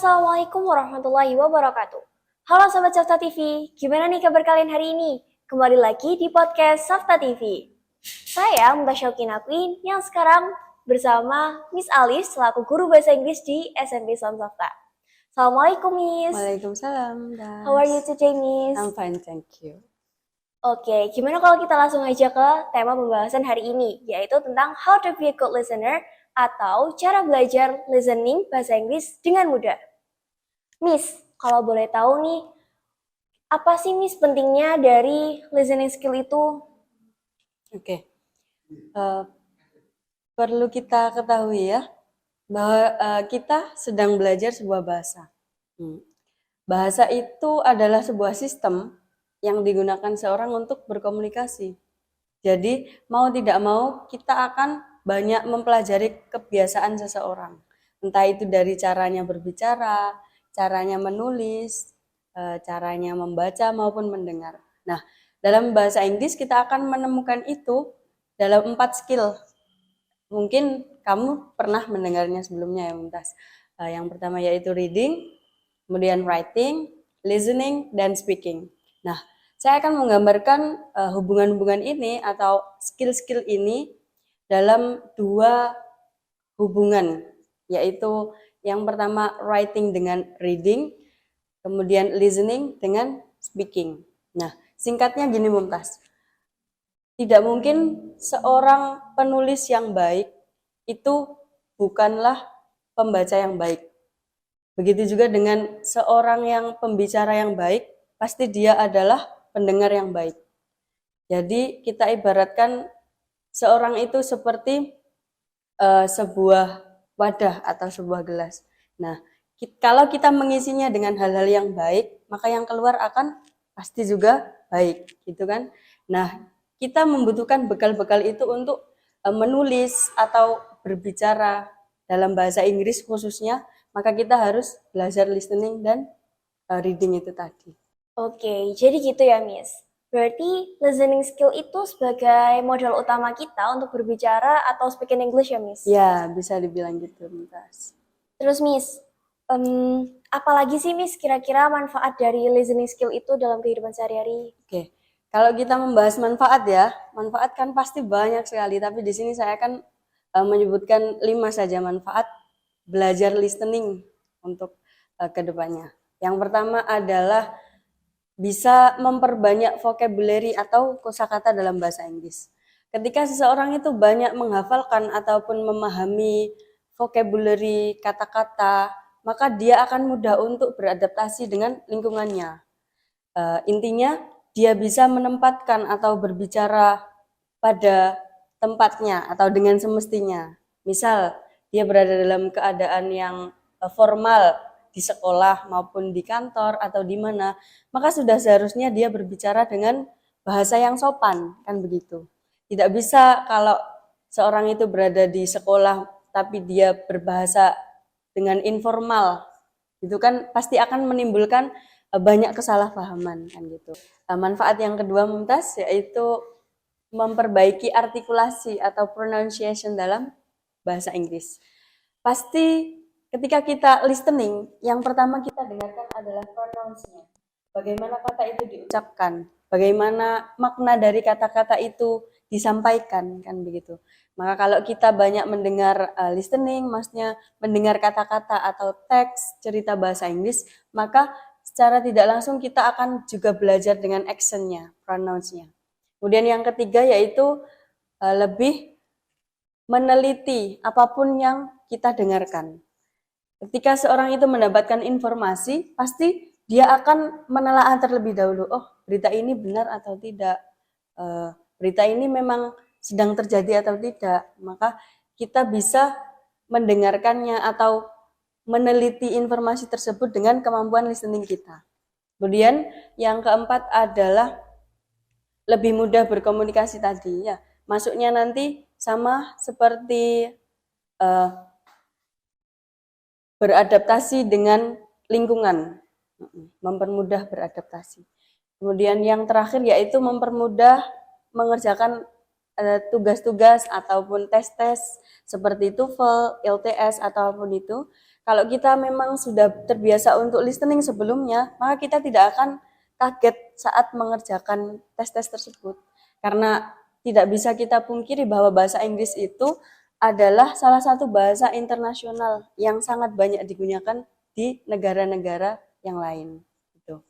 Assalamualaikum warahmatullahi wabarakatuh. Halo Sobat Safta TV, gimana nih kabar kalian hari ini? Kembali lagi di podcast Safta TV. Saya Mutasyaukin Queen yang sekarang bersama Miss Alice selaku guru bahasa Inggris di SMP Islam Safta. Assalamualaikum Miss. Waalaikumsalam. How are you today Miss? I'm fine, thank you. Oke, gimana kalau kita langsung aja ke tema pembahasan hari ini, yaitu tentang how to be a good listener atau cara belajar listening bahasa Inggris dengan mudah. Miss, kalau boleh tahu nih, apa sih Miss pentingnya dari listening skill itu? Oke. Perlu kita ketahui ya, bahwa kita sedang belajar sebuah bahasa. Bahasa itu adalah sebuah sistem yang digunakan seorang untuk berkomunikasi. Jadi, mau tidak mau kita akan banyak mempelajari kebiasaan seseorang. Entah itu dari caranya berbicara, caranya menulis, caranya membaca maupun mendengar. Nah, dalam bahasa Inggris kita akan menemukan itu dalam 4 skill. Mungkin kamu pernah mendengarnya sebelumnya ya, Mumtaz. Yang pertama yaitu reading, kemudian writing, listening, dan speaking. Nah, saya akan menggambarkan hubungan-hubungan ini atau skill-skill ini dalam 2 hubungan, yaitu yang pertama writing dengan reading, kemudian listening dengan speaking. Nah, singkatnya gini Mumtaz, tidak mungkin seorang penulis yang baik itu bukanlah pembaca yang baik. Begitu juga dengan seorang yang pembicara yang baik, pasti dia adalah pendengar yang baik. Jadi kita ibaratkan seorang itu seperti sebuah wadah atau sebuah gelas. Nah, kalau kita mengisinya dengan hal-hal yang baik, maka yang keluar akan pasti juga baik, gitu kan? Nah, kita membutuhkan bekal-bekal itu untuk menulis atau berbicara dalam bahasa Inggris khususnya, maka kita harus belajar listening dan reading itu tadi. Oke, jadi gitu ya Miss. Berarti listening skill itu sebagai modal utama kita untuk berbicara atau speaking English ya Miss? Ya, bisa dibilang gitu, Mumtaz. Terus Miss, apalagi sih Miss kira-kira manfaat dari listening skill itu dalam kehidupan sehari-hari? Oke, kalau kita membahas manfaat ya, manfaat kan pasti banyak sekali, tapi di sini saya akan menyebutkan 5 saja manfaat belajar listening untuk kedepannya. Yang pertama adalah bisa memperbanyak vocabulary atau kosakata dalam bahasa Inggris. Ketika seseorang itu banyak menghafalkan ataupun memahami vocabulary kata-kata, maka dia akan mudah untuk beradaptasi dengan lingkungannya. Intinya dia bisa menempatkan atau berbicara pada tempatnya atau dengan semestinya. Misal dia berada dalam keadaan yang formal di sekolah maupun di kantor atau di mana, maka sudah seharusnya dia berbicara dengan bahasa yang sopan, kan begitu. Tidak bisa kalau seorang itu berada di sekolah tapi dia berbahasa dengan informal, itu kan pasti akan menimbulkan banyak kesalahpahaman kan gitu. Manfaat yang kedua Mumtaz yaitu memperbaiki artikulasi atau pronunciation dalam bahasa Inggris. Pasti ketika kita listening, yang pertama kita dengarkan adalah pronounce-nya. Bagaimana kata itu diucapkan, bagaimana makna dari kata-kata itu disampaikan, kan begitu. Maka kalau kita banyak mendengar listening, maksudnya mendengar kata-kata atau teks cerita bahasa Inggris, maka secara tidak langsung kita akan juga belajar dengan action-nya, pronounce-nya. Kemudian yang ketiga yaitu lebih meneliti apapun yang kita dengarkan. Ketika seorang itu mendapatkan informasi, pasti dia akan menelaah terlebih dahulu. Oh, berita ini benar atau tidak? Berita ini memang sedang terjadi atau tidak? Maka kita bisa mendengarkannya atau meneliti informasi tersebut dengan kemampuan listening kita. Kemudian yang keempat adalah lebih mudah berkomunikasi tadi ya. Masuknya nanti sama seperti beradaptasi dengan lingkungan, mempermudah beradaptasi. Kemudian yang terakhir yaitu mempermudah mengerjakan tugas-tugas ataupun tes-tes seperti TOEFL, LTS ataupun itu Kalau kita memang sudah terbiasa untuk listening sebelumnya, maka kita tidak akan kaget saat mengerjakan tes-tes tersebut. Karena tidak bisa kita pungkiri bahwa bahasa Inggris itu adalah salah satu bahasa internasional yang sangat banyak digunakan di negara-negara yang lain. Gitu.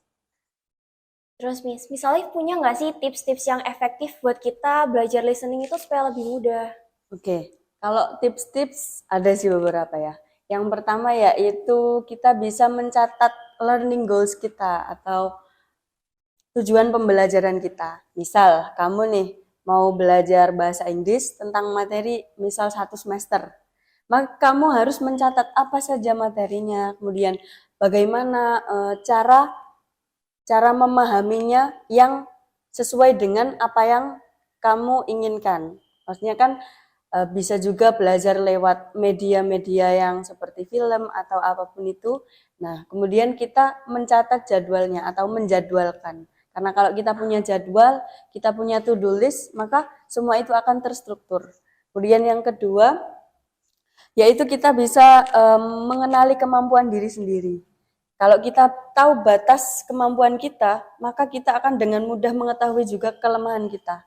Terus misalnya punya nggak sih tips-tips yang efektif buat kita belajar listening itu supaya lebih mudah? Oke, kalau tips-tips ada sih beberapa ya. Yang pertama yaitu kita bisa mencatat learning goals kita atau tujuan pembelajaran kita. Misal, kamu nih mau belajar bahasa Inggris tentang materi misal 1 semester. Maka kamu harus mencatat apa saja materinya, kemudian bagaimana cara memahaminya yang sesuai dengan apa yang kamu inginkan. Maksudnya kan bisa juga belajar lewat media-media yang seperti film atau apapun itu. Nah, kemudian kita mencatat jadwalnya atau menjadwalkan. Karena kalau kita punya jadwal, kita punya to-do list, maka semua itu akan terstruktur. Kemudian yang kedua, yaitu kita bisa mengenali kemampuan diri sendiri. Kalau kita tahu batas kemampuan kita, maka kita akan dengan mudah mengetahui juga kelemahan kita.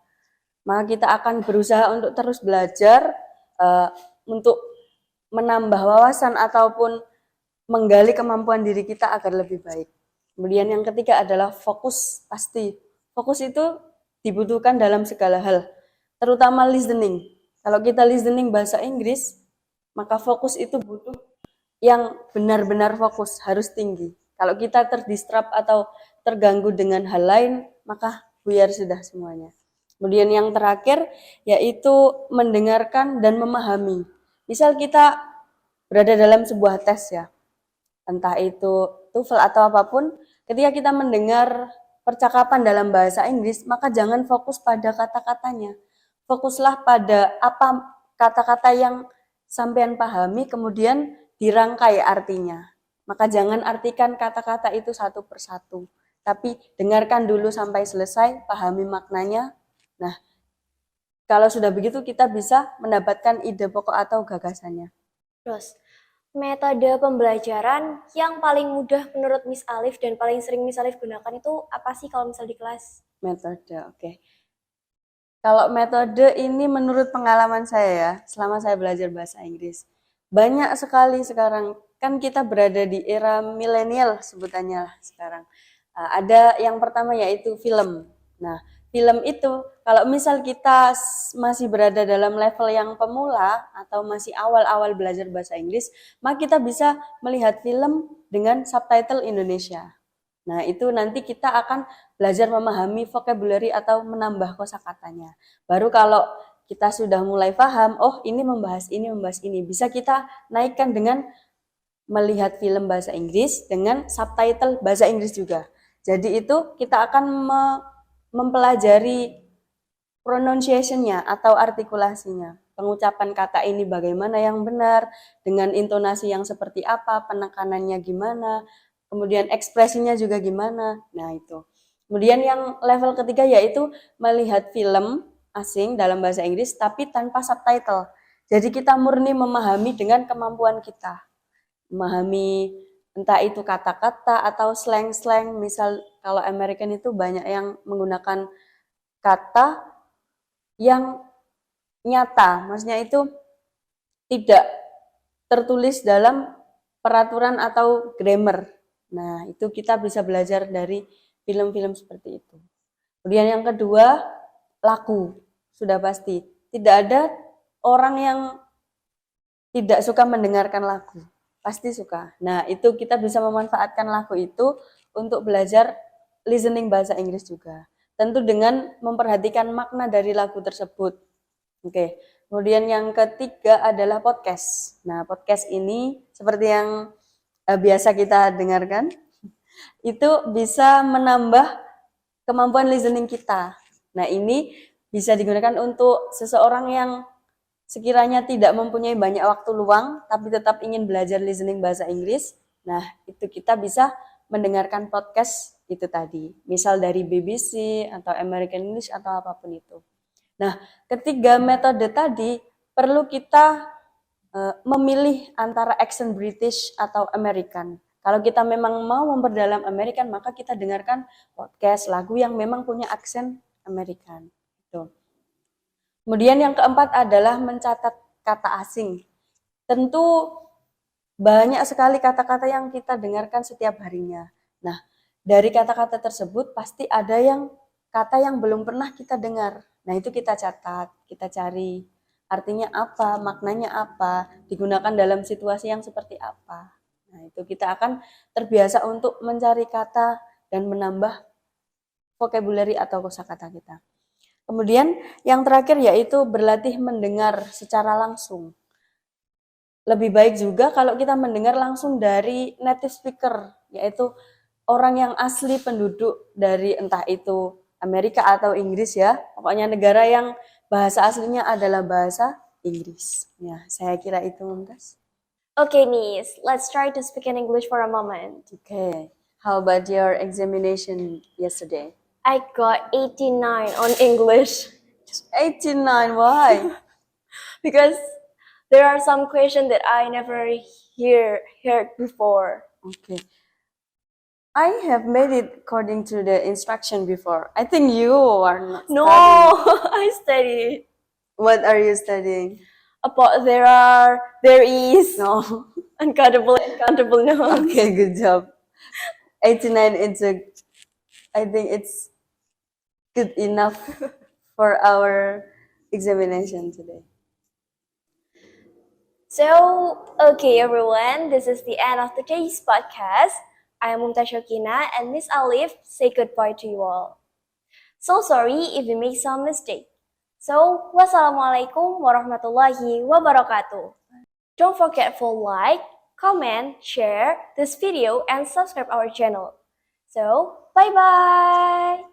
Maka kita akan berusaha untuk terus belajar untuk menambah wawasan ataupun menggali kemampuan diri kita agar lebih baik. Kemudian yang ketiga adalah fokus. Pasti fokus itu dibutuhkan dalam segala hal, terutama listening. Kalau kita listening bahasa Inggris, maka fokus itu butuh yang benar-benar fokus, harus tinggi. Kalau kita terdistrap atau terganggu dengan hal lain, maka buyar sudah semuanya. Kemudian yang terakhir yaitu mendengarkan dan memahami. Misal kita berada dalam sebuah tes ya, entah itu TOEFL atau apapun, ketika kita mendengar percakapan dalam bahasa Inggris, maka jangan fokus pada kata-katanya. Fokuslah pada apa kata-kata yang sampean pahami, kemudian dirangkai artinya. Maka jangan artikan kata-kata itu satu persatu, tapi dengarkan dulu sampai selesai, pahami maknanya. Nah, kalau sudah begitu kita bisa mendapatkan ide pokok atau gagasannya. Terus, metode pembelajaran yang paling mudah menurut Miss Alif dan paling sering Miss Alif gunakan itu apa sih kalau misal di kelas? Metode, oke. Kalau metode ini menurut pengalaman saya ya, selama saya belajar bahasa Inggris, banyak sekali sekarang, kan kita berada di era milenial sebutannya lah sekarang. Ada yang pertama yaitu film. Nah, film itu kalau misal kita masih berada dalam level yang pemula atau masih awal-awal belajar bahasa Inggris, maka kita bisa melihat film dengan subtitle Indonesia. Nah, itu nanti kita akan belajar memahami vocabulary atau menambah kosakatanya. Baru kalau kita sudah mulai paham, oh ini membahas ini, bisa kita naikkan dengan melihat film bahasa Inggris dengan subtitle bahasa Inggris juga. Jadi itu kita akan mempelajari pronunciation-nya atau artikulasinya. Pengucapan kata ini bagaimana yang benar, dengan intonasi yang seperti apa, penekanannya gimana, kemudian ekspresinya juga gimana. Nah, itu. Kemudian yang level ketiga yaitu melihat film asing dalam bahasa Inggris tapi tanpa subtitle. Jadi kita murni memahami dengan kemampuan kita. Memahami entah itu kata-kata atau slang-slang, misal kalau American itu banyak yang menggunakan kata yang nyata, maksudnya itu tidak tertulis dalam peraturan atau grammar. Nah, itu kita bisa belajar dari film-film seperti itu. Kemudian yang kedua, lagu. Sudah pasti. Tidak ada orang yang tidak suka mendengarkan lagu. Pasti suka. Nah, itu kita bisa memanfaatkan lagu itu untuk belajar listening bahasa Inggris juga. Tentu dengan memperhatikan makna dari lagu tersebut. Oke. Kemudian yang ketiga adalah podcast. Nah, podcast ini seperti yang biasa kita dengarkan, itu bisa menambah kemampuan listening kita. Nah, ini bisa digunakan untuk seseorang yang sekiranya tidak mempunyai banyak waktu luang, tapi tetap ingin belajar listening bahasa Inggris. Nah, itu kita bisa mendengarkan podcast itu tadi. Misal dari BBC atau American English atau apapun itu. Nah, ketiga metode tadi perlu kita memilih antara accent British atau American. Kalau kita memang mau memperdalam American, maka kita dengarkan podcast lagu yang memang punya aksen American. Gitu. Kemudian yang keempat adalah mencatat kata asing. Tentu banyak sekali kata-kata yang kita dengarkan setiap harinya. Nah, dari kata-kata tersebut pasti ada kata yang belum pernah kita dengar. Nah, itu kita catat, kita cari. Artinya apa, maknanya apa, digunakan dalam situasi yang seperti apa. Nah, itu kita akan terbiasa untuk mencari kata dan menambah vocabulary atau kosakata kita. Kemudian yang terakhir yaitu berlatih mendengar secara langsung. Lebih baik juga kalau kita mendengar langsung dari native speaker, yaitu orang yang asli penduduk dari entah itu Amerika atau Inggris ya. Pokoknya negara yang bahasa aslinya adalah bahasa Inggris. Ya, saya kira itu, Mumtaz. Okay, Nis, let's try to speak in English for a moment. Okay. How about your examination yesterday? I got 89 on English 89, why? because there are some questions that I never heard before. Okay. I have made it according to the instruction before. I think you are not No, studying. I studied. What are you studying? About there is No. uncountable nouns. Okay, good job. 89 I think it's good enough for our examination today. So, okay, everyone, this is the end of today's podcast. I am Mumtaz Shokina and Miss Alif say goodbye to you all. So sorry if we make some mistake. So, wassalamualaikum warahmatullahi wabarakatuh. Don't forget to like, comment, share this video, and subscribe our channel. So, bye-bye!